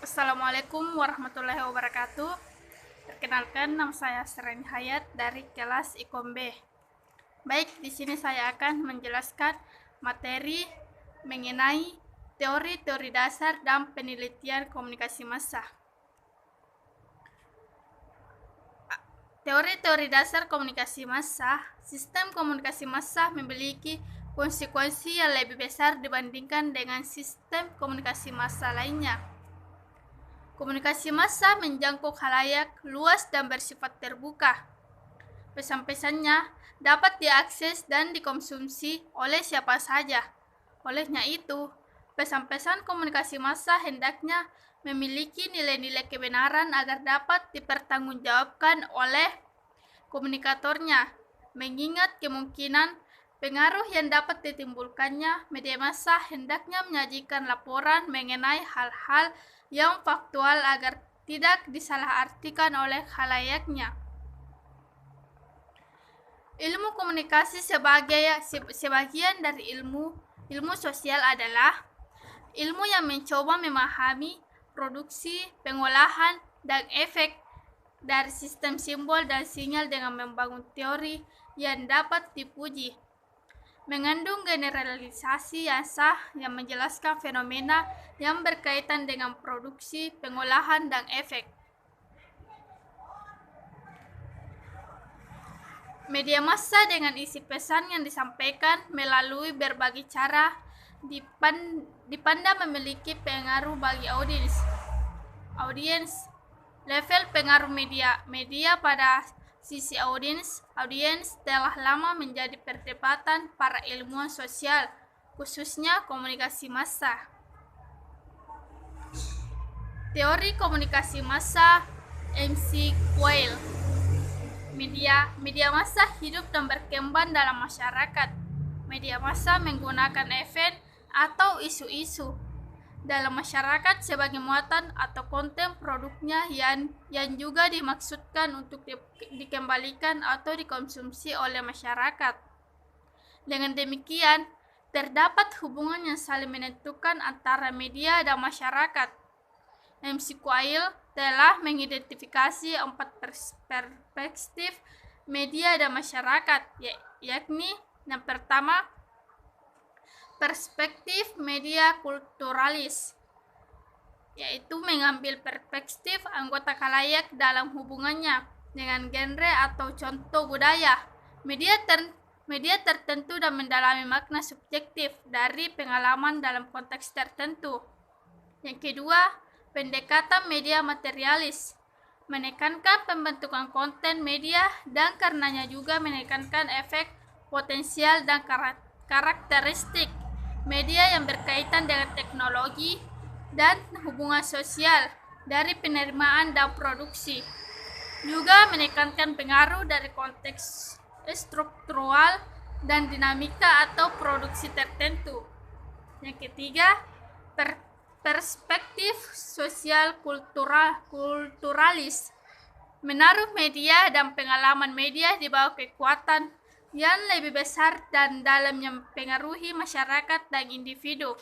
Assalamualaikum warahmatullahi wabarakatuh. Perkenalkan, nama saya Seren Hayat dari kelas Ikom B. Baik, di sini saya akan menjelaskan materi mengenai teori-teori dasar dan penelitian komunikasi massa. Teori-teori dasar komunikasi massa, sistem komunikasi massa memiliki konsekuensi yang lebih besar dibandingkan dengan sistem komunikasi massa lainnya. Komunikasi massa menjangkau khalayak luas dan bersifat terbuka. Pesan-pesannya dapat diakses dan dikonsumsi oleh siapa saja. Olehnya itu, pesan-pesan komunikasi massa hendaknya memiliki nilai-nilai kebenaran agar dapat dipertanggungjawabkan oleh komunikatornya, mengingat kemungkinan pengaruh yang dapat ditimbulkannya. Media massa hendaknya menyajikan laporan mengenai hal-hal yang faktual agar tidak disalahartikan oleh khalayaknya. Ilmu komunikasi sebagian dari ilmu sosial adalah ilmu yang mencoba memahami produksi, pengolahan, dan efek dari sistem simbol dan sinyal dengan membangun teori yang dapat dipuji. Mengandung generalisasi yang sah yang menjelaskan fenomena yang berkaitan dengan produksi, pengolahan, dan efek. Media massa dengan isi pesan yang disampaikan melalui berbagai cara dipandang memiliki pengaruh bagi audiens. Level pengaruh media pada sisi audiens telah lama menjadi perdebatan para ilmuwan sosial, khususnya komunikasi massa. Teori komunikasi massa MC Quayle. Media massa hidup dan berkembang dalam masyarakat. Media massa menggunakan event atau isu-isu dalam masyarakat sebagai muatan atau konten produknya yang juga dimaksudkan untuk dikembalikan atau dikonsumsi oleh masyarakat. Dengan demikian, terdapat hubungan yang saling menentukan antara media dan masyarakat. MC Quayle telah mengidentifikasi 4 perspektif media dan masyarakat, yakni yang pertama, perspektif media kulturalis, yaitu mengambil perspektif anggota khalayak dalam hubungannya dengan genre atau contoh budaya, media tertentu dan mendalami makna subjektif dari pengalaman dalam konteks tertentu. Yang kedua, pendekatan media materialis, menekankan pembentukan konten media dan karenanya juga menekankan efek, potensial, dan karakteristik media yang berkaitan dengan teknologi dan hubungan sosial dari penerimaan dan produksi. Juga menekankan pengaruh dari konteks struktural dan dinamika atau produksi tertentu. Yang ketiga, perspektif sosial kulturalis, menaruh media dan pengalaman media di bawah kekuatan yang lebih besar dan dalam yang mempengaruhi masyarakat dan individu.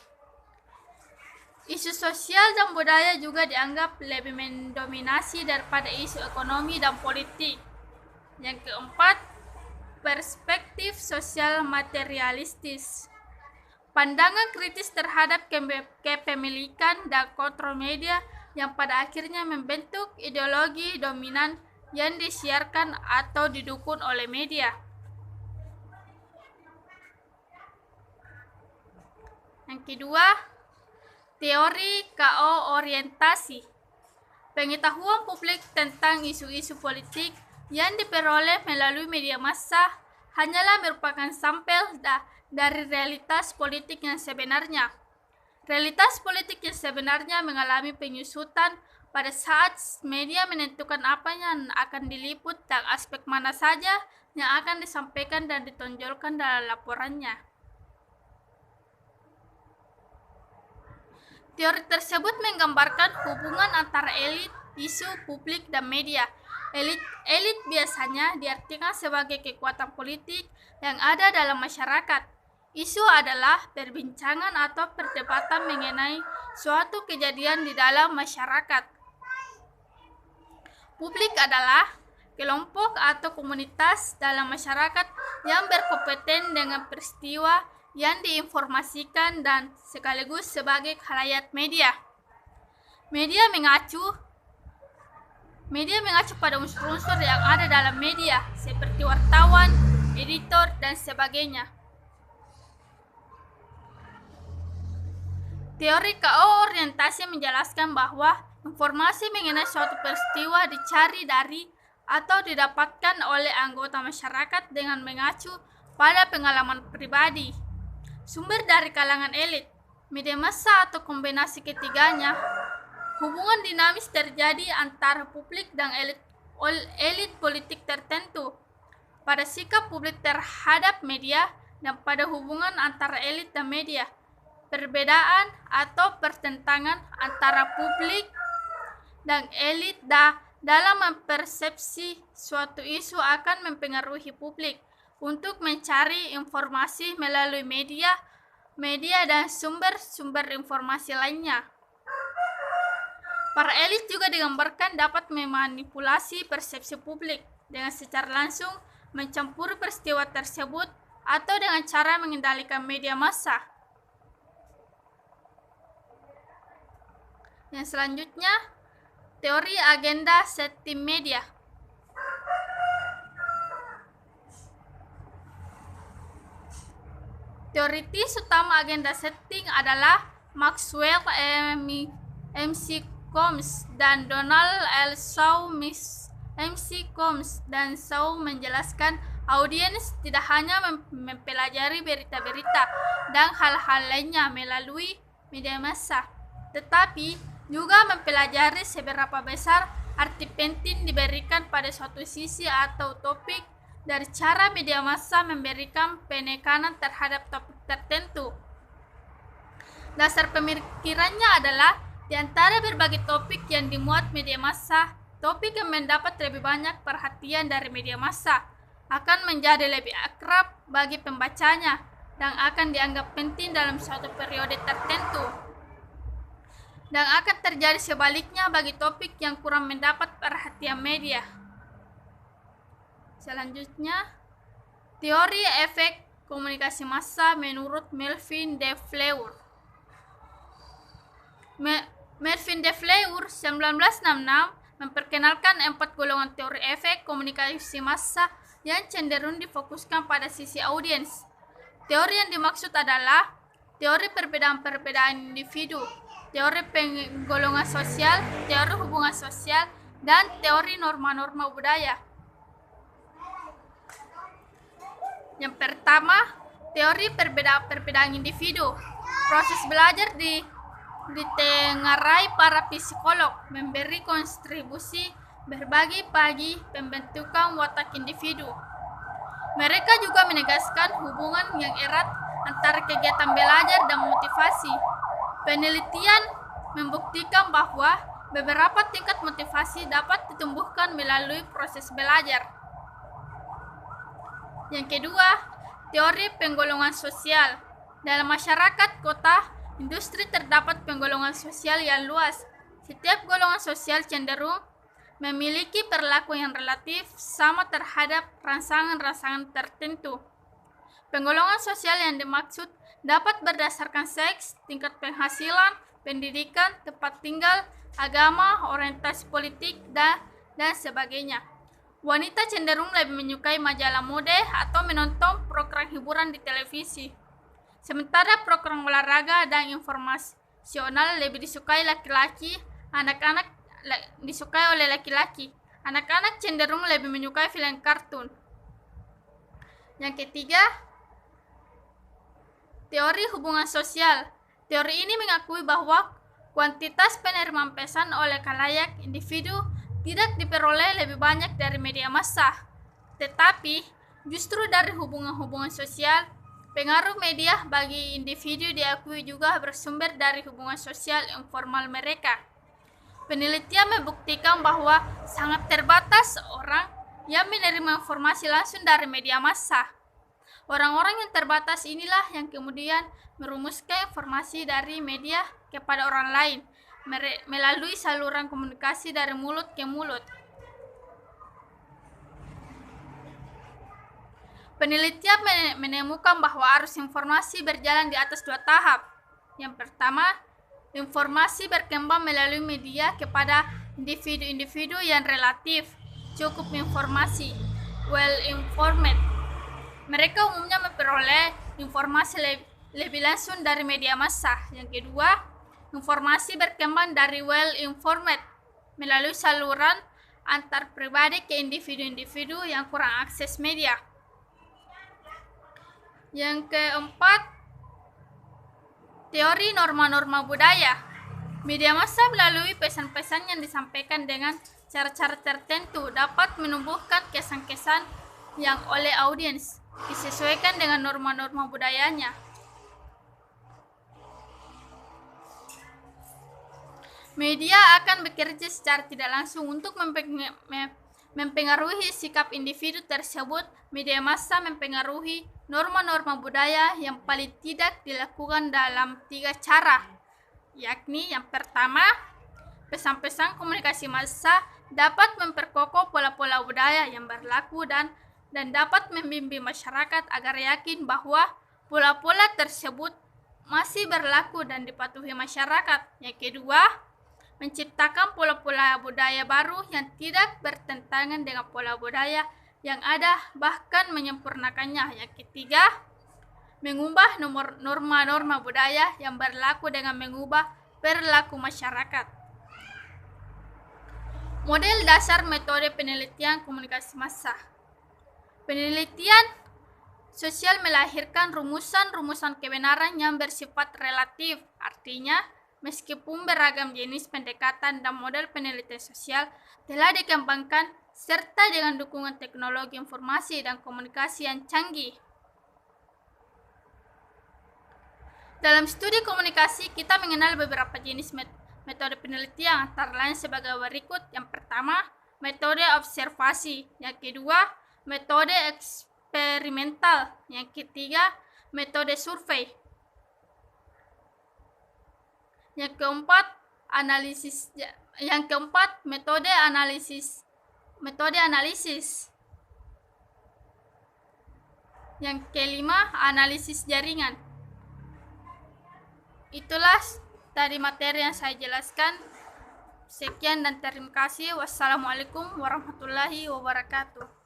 Isu sosial dan budaya juga dianggap lebih mendominasi daripada isu ekonomi dan politik. Yang keempat, perspektif sosial materialistis, pandangan kritis terhadap kepemilikan dan kontrol media yang pada akhirnya membentuk ideologi dominan yang disiarkan atau didukung oleh media. Yang kedua, teori KO-orientasi, pengetahuan publik tentang isu-isu politik yang diperoleh melalui media massa hanyalah merupakan sampel dari realitas politik yang sebenarnya. Realitas politik yang sebenarnya mengalami penyusutan pada saat media menentukan apa yang akan diliput dan aspek mana saja yang akan disampaikan dan ditonjolkan dalam laporannya. Teori tersebut menggambarkan hubungan antara elit, isu, publik, dan media. Elit biasanya diartikan sebagai kekuatan politik yang ada dalam masyarakat. Isu adalah perbincangan atau perdebatan mengenai suatu kejadian di dalam masyarakat. Publik adalah kelompok atau komunitas dalam masyarakat yang berkompeten dengan peristiwa yang diinformasikan dan sekaligus sebagai khalayak media. Media mengacu pada unsur-unsur yang ada dalam media, seperti wartawan, editor, dan sebagainya. Teori KO orientasi menjelaskan bahwa informasi mengenai suatu peristiwa dicari dari atau didapatkan oleh anggota masyarakat dengan mengacu pada pengalaman pribadi, sumber dari kalangan elit, media massa atau kombinasi ketiganya. Hubungan dinamis terjadi antara publik dan elit politik tertentu, pada sikap publik terhadap media, dan pada hubungan antara elit dan media. Perbedaan atau pertentangan antara publik dan elit dalam mempersepsi suatu isu akan mempengaruhi publik untuk mencari informasi melalui media dan sumber-sumber informasi lainnya. Para elit juga digambarkan dapat memanipulasi persepsi publik dengan secara langsung mencampuri peristiwa tersebut atau dengan cara mengendalikan media massa. Yang selanjutnya, teori agenda setting media. Teoritis utama agenda setting adalah Maxwell MC. dan Donald L. Shaw. MC. dan Shaw menjelaskan audiens tidak hanya mempelajari berita-berita dan hal-hal lainnya melalui media massa, tetapi juga mempelajari seberapa besar arti penting diberikan pada suatu sisi atau topik dari cara media massa memberikan penekanan terhadap topik tertentu. Dasar pemikirannya adalah di antara berbagai topik yang dimuat media massa, topik yang mendapat lebih banyak perhatian dari media massa akan menjadi lebih akrab bagi pembacanya dan akan dianggap penting dalam suatu periode tertentu. Dan akan terjadi sebaliknya bagi topik yang kurang mendapat perhatian media. Selanjutnya, teori efek komunikasi massa menurut Melvin D. Fleur. Melvin D. Fleur 1966 memperkenalkan 4 golongan teori efek komunikasi massa yang cenderung difokuskan pada sisi audiens. Teori yang dimaksud adalah teori perbedaan-perbedaan individu, teori penggolongan sosial, teori hubungan sosial, dan teori norma-norma budaya. Yang pertama, teori perbedaan individu. Proses belajar ditengarai para psikolog, memberi kontribusi berbagi bagi pembentukan watak individu. Mereka juga menegaskan hubungan yang erat antara kegiatan belajar dan motivasi. Penelitian membuktikan bahwa beberapa tingkat motivasi dapat ditumbuhkan melalui proses belajar. Yang kedua, teori penggolongan sosial. Dalam masyarakat kota, industri terdapat penggolongan sosial yang luas. Setiap golongan sosial cenderung memiliki perilaku yang relatif sama terhadap rangsangan-rangsangan tertentu. Penggolongan sosial yang dimaksud dapat berdasarkan seks, tingkat penghasilan, pendidikan, tempat tinggal, agama, orientasi politik, dan sebagainya. Wanita cenderung lebih menyukai majalah mode atau menonton program hiburan di televisi. Sementara program olahraga dan informasional lebih disukai laki-laki, anak-anak disukai oleh laki-laki. Anak-anak cenderung lebih menyukai film kartun. Yang ketiga, teori hubungan sosial. Teori ini mengakui bahwa kuantitas penerimaan pesan oleh khalayak individu tidak diperoleh lebih banyak dari media massa, tetapi justru dari hubungan-hubungan sosial. Pengaruh media bagi individu diakui juga bersumber dari hubungan sosial informal mereka. Penelitian membuktikan bahwa sangat terbatas orang yang menerima informasi langsung dari media massa. Orang-orang yang terbatas inilah yang kemudian merumuskan informasi dari media kepada orang lain melalui saluran komunikasi dari mulut ke mulut. Penelitian menemukan bahwa arus informasi berjalan di atas 2 tahap. Yang pertama, informasi berkembang melalui media kepada individu-individu yang relatif cukup informasi, well informed. Mereka umumnya memperoleh informasi lebih langsung dari media massa. Yang kedua, informasi berkembang dari well informed melalui saluran antar pribadi ke individu-individu yang kurang akses media. Yang keempat, teori norma-norma budaya. Media massa melalui pesan-pesan yang disampaikan dengan cara-cara tertentu dapat menumbuhkan kesan-kesan yang oleh audiens disesuaikan dengan norma-norma budayanya. Media akan bekerja secara tidak langsung untuk mempengaruhi sikap individu tersebut. Media massa mempengaruhi norma-norma budaya yang paling tidak dilakukan dalam 3 cara, yakni yang pertama, pesan-pesan komunikasi massa dapat memperkokoh pola-pola budaya yang berlaku dan dapat membimbing masyarakat agar yakin bahwa pola-pola tersebut masih berlaku dan dipatuhi masyarakat. Yang kedua, menciptakan pola-pola budaya baru yang tidak bertentangan dengan pola budaya yang ada, bahkan menyempurnakannya. Yang ketiga, mengubah norma-norma budaya yang berlaku dengan mengubah perilaku masyarakat. Model dasar metode penelitian komunikasi massa. Penelitian sosial melahirkan rumusan-rumusan kebenaran yang bersifat relatif. Artinya, meskipun beragam jenis pendekatan dan model penelitian sosial telah dikembangkan serta dengan dukungan teknologi informasi dan komunikasi yang canggih. Dalam studi komunikasi, kita mengenal beberapa jenis metode penelitian, antara lain sebagai berikut. Yang pertama, metode observasi. Yang kedua, metode eksperimental. Yang ketiga, metode survei. Yang keempat, metode analisis. Yang kelima, analisis jaringan. Itulah tadi materi yang saya jelaskan. Sekian dan terima kasih. Wassalamualaikum warahmatullahi wabarakatuh.